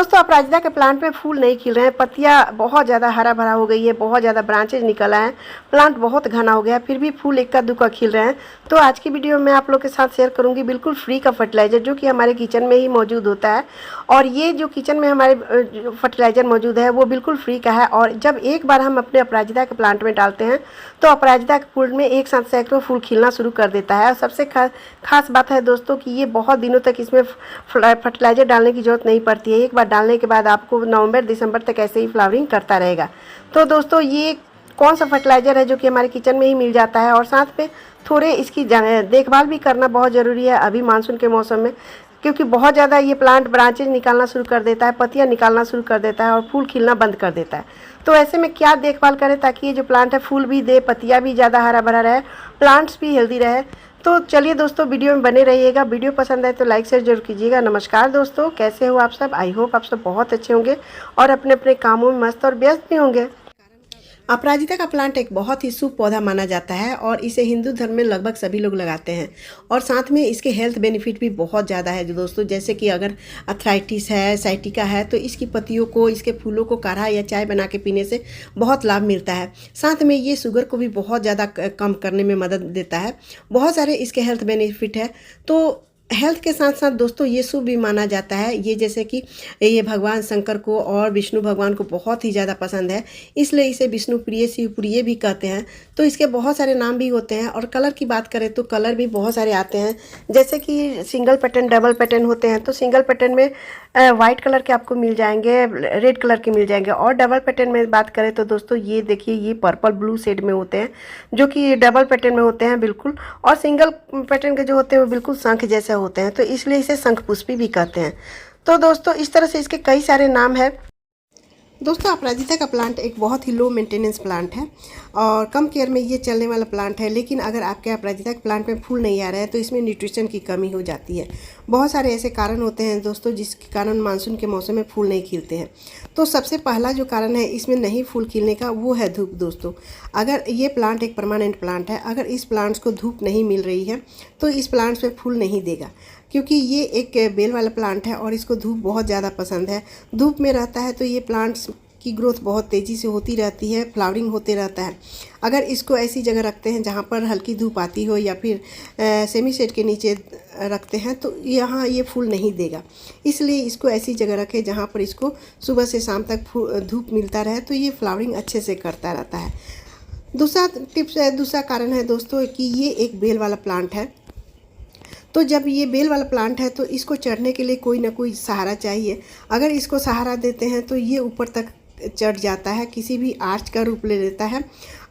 दोस्तों अपराजिता के प्लांट में फूल नहीं खिल रहे हैं, पत्तियां बहुत ज़्यादा हरा भरा हो गई है, बहुत ज़्यादा ब्रांचेज निकल आए हैं, प्लांट बहुत घना हो गया है, फिर भी फूल इक्का दुक्का खिल रहे हैं। तो आज की वीडियो में आप लोग के साथ शेयर करूंगी बिल्कुल फ्री का फर्टिलाइज़र जो कि हमारे किचन में ही मौजूद होता है। और ये जो किचन में हमारे फर्टिलाइज़र मौजूद है वो बिल्कुल फ्री का है। और जब एक बार हम अपने अपराजिता के प्लांट में डालते हैं तो अपराजिता के फूल में एक साथ सैकड़ों फूल खिलना शुरू कर देता है। और सबसे खास बात है दोस्तों कि ये बहुत दिनों तक इसमें फर्टिलाइज़र डालने की ज़रूरत नहीं पड़ती है। एक बार डालने के बाद आपको नवंबर दिसंबर तक ऐसे ही फ्लावरिंग करता रहेगा। तो दोस्तों ये कौन सा फर्टिलाइज़र है जो कि हमारे किचन में ही मिल जाता है और साथ में थोड़े इसकी देखभाल भी करना बहुत ज़रूरी है अभी मानसून के मौसम में, क्योंकि बहुत ज़्यादा ये प्लांट ब्रांचेज निकालना शुरू कर देता है, पत्तियां निकालना शुरू कर देता है और फूल खिलना बंद कर देता है। तो ऐसे में क्या देखभाल करें ताकि ये जो प्लांट है फूल भी दे, पत्तियां भी ज़्यादा हरा भरा रहे, प्लांट्स भी हेल्दी रहे। तो चलिए दोस्तों वीडियो में बने रहिएगा। वीडियो पसंद आए तो लाइक शेयर जरूर कीजिएगा। नमस्कार दोस्तों, कैसे हो आप सब? आई होप आप सब बहुत अच्छे होंगे और अपने अपने कामों में मस्त और व्यस्त भी होंगे। अपराजिता का प्लांट एक बहुत ही शुभ पौधा माना जाता है और इसे हिंदू धर्म में लगभग सभी लोग लगाते हैं। और साथ में इसके हेल्थ बेनिफिट भी बहुत ज़्यादा है जो दोस्तों, जैसे कि अगर अर्थराइटिस है, साइटिका है, तो इसकी पत्तियों को, इसके फूलों को काढ़ा या चाय बना के पीने से बहुत लाभ मिलता है। साथ में ये शुगर को भी बहुत ज़्यादा कम करने में मदद देता है। बहुत सारे इसके हेल्थ बेनिफिट है। तो हेल्थ के साथ साथ दोस्तों ये शुभ भी माना जाता है। ये जैसे कि ये भगवान शंकर को और विष्णु भगवान को बहुत ही ज़्यादा पसंद है, इसलिए इसे विष्णु प्रिय, शिव प्रिय भी कहते हैं। तो इसके बहुत सारे नाम भी होते हैं। और कलर की बात करें तो कलर भी बहुत सारे आते हैं, जैसे कि सिंगल पैटर्न, डबल पैटर्न होते हैं। तो सिंगल पैटर्न में वाइट कलर के आपको मिल जाएंगे, रेड कलर के मिल जाएंगे। और डबल पैटर्न में बात करें तो दोस्तों ये देखिए, ये पर्पल ब्लू शेड में होते हैं जो कि डबल पैटर्न में होते हैं बिल्कुल। और सिंगल पैटर्न के जो होते हैं वो बिल्कुल शंख जैसे होते हैं, तो इसलिए इसे शंख पुष्पी भी कहते हैं। तो दोस्तों इस तरह से इसके कई सारे नाम हैं। दोस्तों अपराजिता का प्लांट एक बहुत ही लो मेंटेनेंस प्लांट है और कम केयर में ये चलने वाला प्लांट है। लेकिन अगर आपके अपराजिता के प्लांट में फूल नहीं आ रहा है तो इसमें न्यूट्रिशन की कमी हो जाती है। बहुत सारे ऐसे कारण होते हैं दोस्तों जिसके कारण मानसून के मौसम में फूल नहीं खिलते हैं। तो सबसे पहला जो कारण है इसमें नहीं फूल खिलने का वो है धूप। दोस्तों अगर ये प्लांट एक परमानेंट प्लांट है, अगर इस प्लांट्स को धूप नहीं मिल रही है तो इस प्लांट्स में फूल नहीं देगा, क्योंकि ये एक बेल वाला प्लांट है और इसको धूप बहुत ज़्यादा पसंद है। धूप में रहता है तो ये प्लांट्स की ग्रोथ बहुत तेज़ी से होती रहती है, फ्लावरिंग होते रहता है। अगर इसको ऐसी जगह रखते हैं जहाँ पर हल्की धूप आती हो या फिर सेमी शेड के नीचे रखते हैं तो यहाँ ये फूल नहीं देगा। इसलिए इसको ऐसी जगह रखें जहाँ पर इसको सुबह से शाम तक धूप मिलता रहे, तो ये फ्लावरिंग अच्छे से करता रहता है। दूसरा कारण है दोस्तों कि ये एक बेल वाला प्लांट है। तो जब ये बेल वाला प्लांट है तो इसको चढ़ने के लिए कोई ना कोई सहारा चाहिए। अगर इसको सहारा देते हैं तो ये ऊपर तक चढ़ जाता है, किसी भी आर्च का रूप ले लेता है।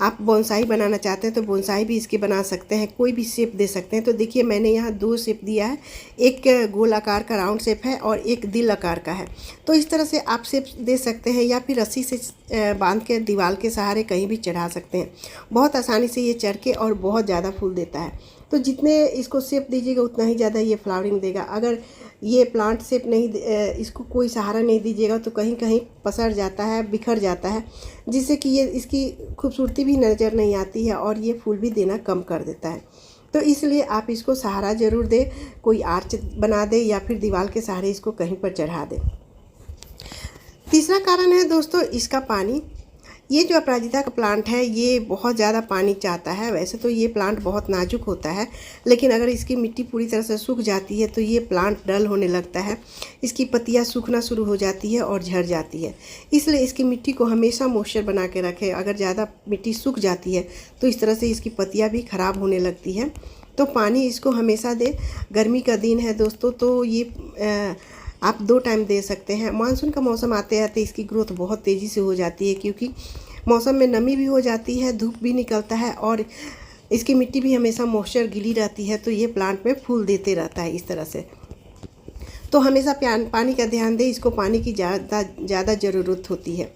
आप बोनसाई बनाना चाहते हैं तो बोनसाई भी इसकी बना सकते हैं, कोई भी शेप दे सकते हैं। तो देखिए मैंने यहाँ दो शेप दिया है, एक गोल आकार का राउंड शेप है और एक दिल आकार का है। तो इस तरह से आप शेप दे सकते हैं या फिर रस्सी से बांध के दीवार के सहारे कहीं भी चढ़ा सकते हैं। बहुत आसानी से ये चढ़ के और बहुत ज़्यादा फूल देता है। तो जितने इसको शेप दीजिएगा उतना ही ज़्यादा ये फ्लावरिंग देगा। अगर ये प्लांट शेप नहीं, इसको कोई सहारा नहीं दीजिएगा तो कहीं कहीं पसर जाता है, बिखर जाता है, जिससे कि ये इसकी खूबसूरती भी नज़र नहीं आती है और ये फूल भी देना कम कर देता है। तो इसलिए आप इसको सहारा ज़रूर दें, कोई आर्च बना दे या फिर दीवार के सहारे इसको कहीं पर चढ़ा दें। तीसरा कारण है दोस्तों इसका पानी। ये जो अपराजिता का प्लांट है ये बहुत ज़्यादा पानी चाहता है। वैसे तो ये प्लांट बहुत नाजुक होता है, लेकिन अगर इसकी मिट्टी पूरी तरह से सूख जाती है तो ये प्लांट डल होने लगता है, इसकी पत्तियां सूखना शुरू हो जाती है और झड़ जाती है। इसलिए इसकी मिट्टी को हमेशा मॉइस्चर बना के रखें। अगर ज़्यादा मिट्टी सूख जाती है तो इस तरह से इसकी पत्तियाँ भी ख़राब होने लगती है। तो पानी इसको हमेशा दे। गर्मी का दिन है दोस्तों, तो ये आप 2 टाइम दे सकते हैं। मानसून का मौसम आते आते इसकी ग्रोथ बहुत तेज़ी से हो जाती है, क्योंकि मौसम में नमी भी हो जाती है, धूप भी निकलता है और इसकी मिट्टी भी हमेशा मॉइस्चर गिली रहती है। तो ये प्लांट में फूल देते रहता है इस तरह से। तो हमेशा पानी का ध्यान दें, इसको पानी की ज़्यादा ज़रूरत होती है।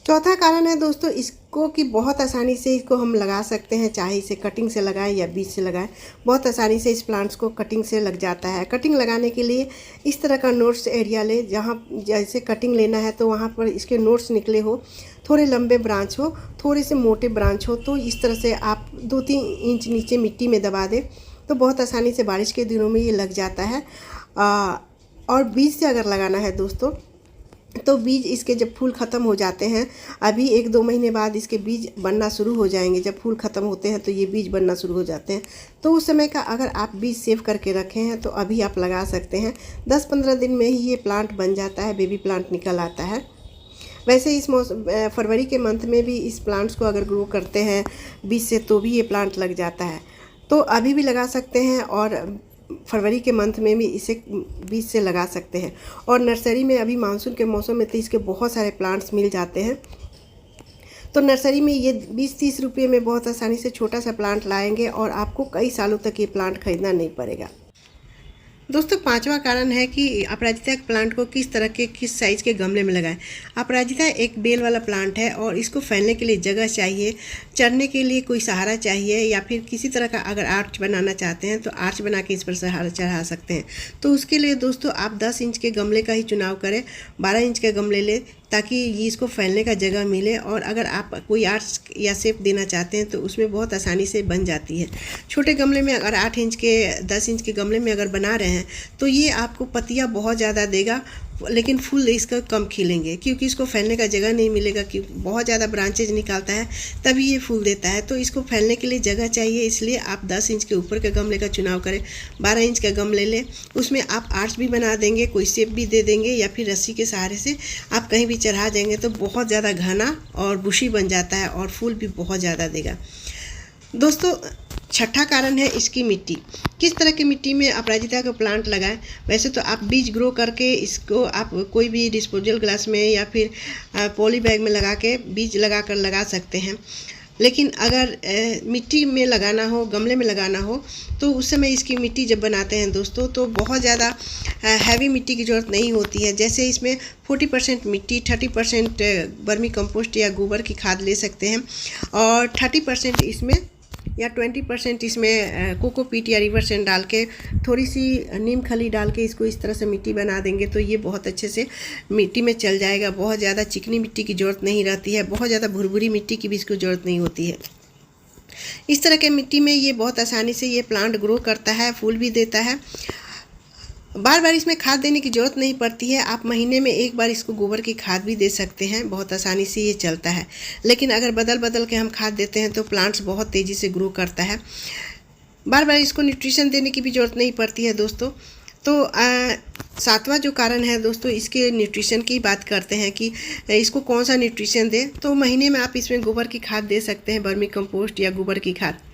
चौथा कारण है दोस्तों इसको कि बहुत आसानी से इसको हम लगा सकते हैं, चाहे इसे कटिंग से लगाएं या बीज से लगाएं। बहुत आसानी से इस प्लांट्स को कटिंग से लग जाता है। कटिंग लगाने के लिए इस तरह का नोट्स एरिया ले, जहाँ जैसे कटिंग लेना है तो वहाँ पर इसके नोट्स निकले हो, थोड़े लंबे ब्रांच हो, थोड़े से मोटे ब्रांच हो। तो इस तरह से आप 2-3 इंच नीचे मिट्टी में दबा दें तो बहुत आसानी से बारिश के दिनों में ये लग जाता है। और बीज से अगर लगाना है दोस्तों तो बीज इसके जब फूल ख़त्म हो जाते हैं, अभी 1-2 महीने बाद इसके बीज बनना शुरू हो जाएंगे। जब फूल ख़त्म होते हैं तो ये बीज बनना शुरू हो जाते हैं। तो उस समय का अगर आप बीज सेव करके रखे हैं तो अभी आप लगा सकते हैं। 10-15 दिन में ही ये प्लांट बन जाता है, बेबी प्लांट निकल आता है। वैसे इस फरवरी के मंथ में भी इस प्लांट्स को अगर ग्रो करते हैं बीज से तो भी ये प्लांट लग जाता है। तो अभी भी लगा सकते हैं और फरवरी के मंथ में भी इसे बीज से लगा सकते हैं। और नर्सरी में अभी मानसून के मौसम में तो इसके बहुत सारे प्लांट्स मिल जाते हैं। तो नर्सरी में ये 20-30 रुपये में बहुत आसानी से छोटा सा प्लांट लाएंगे और आपको कई सालों तक ये प्लांट खरीदना नहीं पड़ेगा। दोस्तों 5वां कारण है कि अपराजिता के प्लांट को किस तरह के किस साइज़ के गमले में लगाएं। अपराजिता एक बेल वाला प्लांट है और इसको फैलने के लिए जगह चाहिए, चढ़ने के लिए कोई सहारा चाहिए, या फिर किसी तरह का अगर आर्च बनाना चाहते हैं तो आर्च बना के इस पर सहारा चढ़ा सकते हैं। तो उसके लिए दोस्तों आप 10 इंच के गमले का ही चुनाव करें, 12 इंच के गमले लें ताकि ये इसको फैलने का जगह मिले। और अगर आप कोई आर्च या शेप देना चाहते हैं तो उसमें बहुत आसानी से बन जाती है। छोटे गमले में अगर 8 इंच के 10 इंच के गमले में अगर बना रहे हैं तो ये आपको पत्तियां बहुत ज़्यादा देगा, लेकिन फूल इसका कम खिलेंगे क्योंकि इसको फैलने का जगह नहीं मिलेगा। क्योंकि बहुत ज़्यादा ब्रांचेज निकालता है तभी ये फूल देता है। तो इसको फैलने के लिए जगह चाहिए, इसलिए आप 10 इंच के ऊपर के गमले का चुनाव करें। 12 इंच का गमले लें, उसमें आप आर्च भी बना देंगे, कोई शेप भी दे देंगे, या फिर रस्सी के सहारे से आप कहीं भी चढ़ा देंगे तो बहुत ज़्यादा घना और बुशी बन जाता है और फूल भी बहुत ज़्यादा देगा। दोस्तों 6ठा कारण है इसकी मिट्टी। किस तरह की मिट्टी में अपराजिता का प्लांट लगाएं। वैसे तो आप बीज ग्रो करके इसको आप कोई भी डिस्पोजल ग्लास में या फिर पॉली बैग में लगा के बीज लगा सकते हैं। लेकिन अगर मिट्टी में लगाना हो, गमले में लगाना हो, तो उस समय इसकी मिट्टी जब बनाते हैं दोस्तों तो बहुत ज़्यादा हैवी मिट्टी की ज़रूरत नहीं होती है। जैसे इसमें 40% मिट्टी, 30% वर्मी कंपोस्ट या गोबर की खाद ले सकते हैं और 30% इसमें या 20% इसमें कोकोपीट या रिवर सैंड डाल के, थोड़ी सी नीम खली डाल के इसको इस तरह से मिट्टी बना देंगे तो ये बहुत अच्छे से मिट्टी में चल जाएगा। बहुत ज़्यादा चिकनी मिट्टी की ज़रूरत नहीं रहती है, बहुत ज़्यादा भुरभुरी मिट्टी की भी इसको ज़रूरत नहीं होती है। इस तरह के मिट्टी में ये बहुत आसानी से ये प्लांट ग्रो करता है, फूल भी देता है। बार बार इसमें खाद देने की ज़रूरत नहीं पड़ती है। आप महीने में एक बार इसको गोबर की खाद भी दे सकते हैं, बहुत आसानी से ये चलता है। लेकिन अगर बदल बदल के हम खाद देते हैं तो प्लांट्स बहुत तेज़ी से ग्रो करता है। बार बार इसको न्यूट्रिशन देने की भी ज़रूरत नहीं पड़ती है दोस्तों। तो 7वां जो कारण है दोस्तों, इसके न्यूट्रिशन की बात करते हैं कि इसको कौन सा न्यूट्रिशन दें। तो महीने में आप इसमें गोबर की खाद दे सकते हैं, वर्मी कंपोस्ट या गोबर की खाद।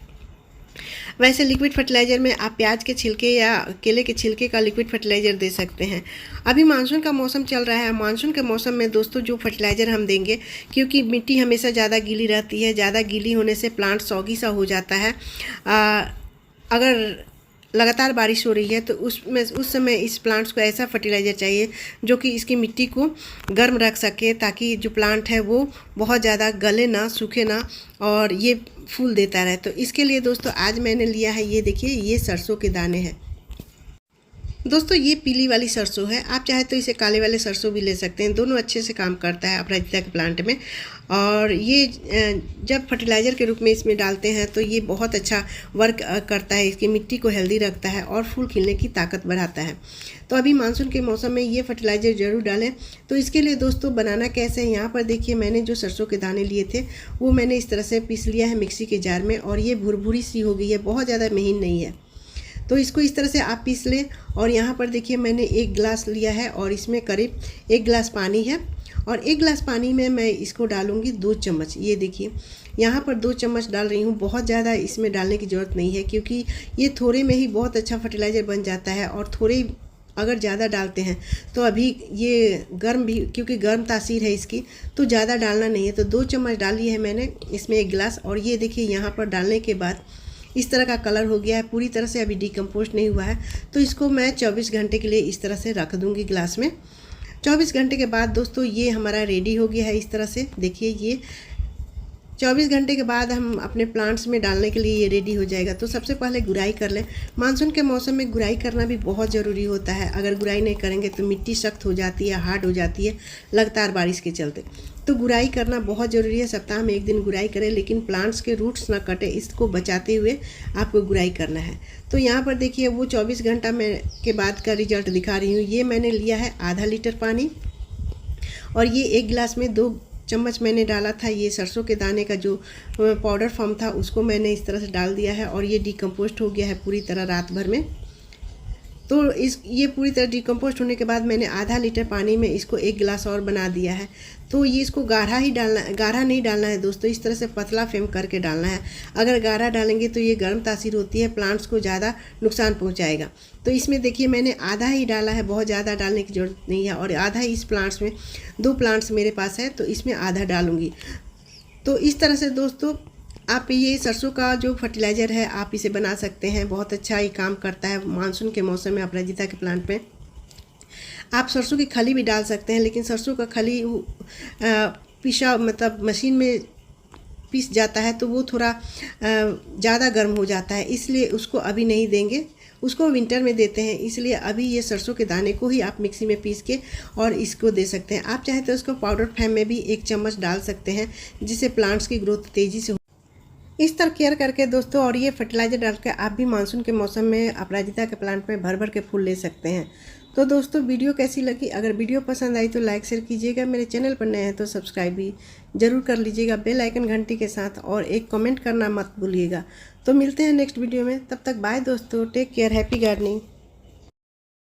वैसे लिक्विड फर्टिलाइज़र में आप प्याज के छिलके या केले के छिलके का लिक्विड फर्टिलाइज़र दे सकते हैं। अभी मानसून का मौसम चल रहा है। मानसून के मौसम में दोस्तों जो फर्टिलाइज़र हम देंगे, क्योंकि मिट्टी हमेशा ज़्यादा गीली रहती है, ज़्यादा गीली होने से प्लांट सौगी सा हो जाता है। अगर लगातार बारिश हो रही है तो उस समय इस प्लांट्स को ऐसा फर्टिलाइज़र चाहिए जो कि इसकी मिट्टी को गर्म रख सके, ताकि जो प्लांट है वो बहुत ज़्यादा गले ना, सूखे ना और ये फूल देता रहे। तो इसके लिए दोस्तों आज मैंने लिया है, ये देखिए, ये सरसों के दाने हैं दोस्तों। ये पीली वाली सरसों है, आप चाहे तो इसे काले वाले सरसों भी ले सकते हैं। दोनों अच्छे से काम करता है अपराजिता के प्लांट में। और ये जब फर्टिलाइज़र के रूप में इसमें डालते हैं तो ये बहुत अच्छा वर्क करता है, इसकी मिट्टी को हेल्दी रखता है और फूल खिलने की ताकत बढ़ाता है। तो अभी मानसून के मौसम में ये फर्टिलाइज़र ज़रूर डालें। तो इसके लिए दोस्तों बनाना कैसे है, यहाँ पर देखिए, मैंने जो सरसों के दाने लिए थे वो मैंने इस तरह से पीस लिया है मिक्सी के जार में, और ये भुरभुरी सी हो गई है, बहुत ज़्यादा महीन नहीं है। तो इसको इस तरह से आप पीस लें। और यहाँ पर देखिए मैंने 1 गिलास लिया है और इसमें करीब 1 गिलास पानी है, और 1 गिलास पानी में मैं इसको डालूँगी 2 चम्मच। ये देखिए यहाँ पर 2 चम्मच डाल रही हूँ। बहुत ज़्यादा इसमें डालने की ज़रूरत नहीं है, क्योंकि ये थोड़े में ही बहुत अच्छा फर्टिलाइज़र बन जाता है। और थोड़े अगर ज़्यादा डालते हैं तो अभी ये गर्म भी, क्योंकि गर्म तासीर है इसकी, तो ज़्यादा डालना नहीं है। तो 2 चम्मच डाली है मैंने इसमें 1 गिलास। और ये देखिए यहाँ पर डालने के बाद इस तरह का कलर हो गया है, पूरी तरह से अभी डिकम्पोस्ट नहीं हुआ है। तो इसको मैं 24 घंटे के लिए इस तरह से रख दूँगी ग्लास में। 24 घंटे के बाद दोस्तों ये हमारा रेडी हो गया है। इस तरह से देखिए, ये 24 घंटे के बाद हम अपने प्लांट्स में डालने के लिए ये रेडी हो जाएगा। तो सबसे पहले गुड़ाई कर लें। मानसून के मौसम में गुड़ाई करना भी बहुत ज़रूरी होता है। अगर गुड़ाई नहीं करेंगे तो मिट्टी सख्त हो जाती है, हार्ड हो जाती है लगातार बारिश के चलते। तो गुड़ाई करना बहुत ज़रूरी है। सप्ताह में 1 दिन गुड़ाई करें, लेकिन प्लांट्स के रूट्स ना कटे, इसको बचाते हुए आपको गुड़ाई करना है। तो यहाँ पर देखिए वो 24 घंटा में के बाद का रिजल्ट दिखा रही हूँ। ये मैंने लिया है आधा लीटर पानी और ये 1 गिलास में 2 चम्मच मैंने डाला था ये सरसों के दाने का जो पाउडर फॉर्म था, उसको मैंने इस तरह से डाल दिया है और ये डिकम्पोस्ट हो गया है पूरी तरह रात भर में। तो ये पूरी तरह डिकम्पोस्ट होने के बाद मैंने आधा लीटर पानी में इसको 1 गिलास और बना दिया है। तो ये इसको गाढ़ा ही डालना, गाढ़ा नहीं डालना है दोस्तों, इस तरह से पतला फेम करके डालना है। अगर गाढ़ा डालेंगे तो ये गर्म तासीर होती है, प्लांट्स को ज़्यादा नुकसान पहुंचाएगा। तो इसमें देखिए मैंने आधा ही डाला है, बहुत ज़्यादा डालने की ज़रूरत नहीं है। और आधा ही इस प्लांट्स में, 2 प्लांट्स मेरे पास है तो इसमें आधा डालूँगी। तो इस तरह से दोस्तों आप ये सरसों का जो फर्टिलाइज़र है आप इसे बना सकते हैं। बहुत अच्छा ये काम करता है मानसून के मौसम में। अपराजिता के प्लांट में आप सरसों की खली भी डाल सकते हैं, लेकिन सरसों का खली पिसा मतलब मशीन में पीस जाता है तो वो थोड़ा ज़्यादा गर्म हो जाता है, इसलिए उसको अभी नहीं देंगे, उसको विंटर में देते हैं। इसलिए अभी ये सरसों के दाने को ही आप मिक्सी में पीस के और इसको दे सकते हैं। आप चाहें तो उसको पाउडर फॉर्म में भी 1 चम्मच डाल सकते हैं, जिससे प्लांट्स की ग्रोथ तेज़ी से इस तरह केयर करके दोस्तों। और ये फर्टिलाइज़र डाल के आप भी मानसून के मौसम में अपराजिता के प्लांट में भर भर के फूल ले सकते हैं। तो दोस्तों वीडियो कैसी लगी? अगर वीडियो पसंद आई तो लाइक शेयर कीजिएगा। मेरे चैनल पर नए हैं तो सब्सक्राइब भी ज़रूर कर लीजिएगा बेल आइकन घंटी के साथ, और एक कमेंट करना मत भूलिएगा। तो मिलते हैं नेक्स्ट वीडियो में, तब तक बाय दोस्तों, टेक केयर, हैप्पी गार्डनिंग।